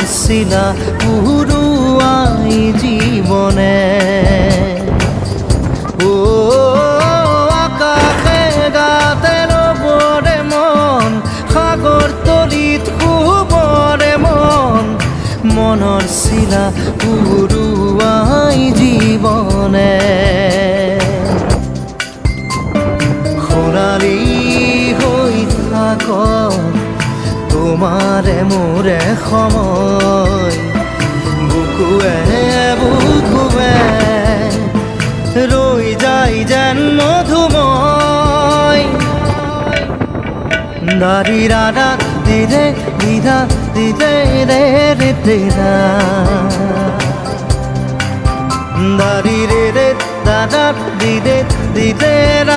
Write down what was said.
মনৰ চিলা উৰুৱাই জীৱনে আকাশে গাতে ল'বৰে মন সাগৰ তলিত শুবৰে মন মনৰ চিলা উৰুৱাই জীৱনে খৰালি হৈ থাক তোমাৰে মোৰে সময় বুকুৱে বুকুৱে ৰৈ যায় যেন মধুময় দাৰি ৰাধা দিদে দিদা দিদে ৰে ৰে দিদা দাৰি ৰে ৰে দাদা দিদে দিদে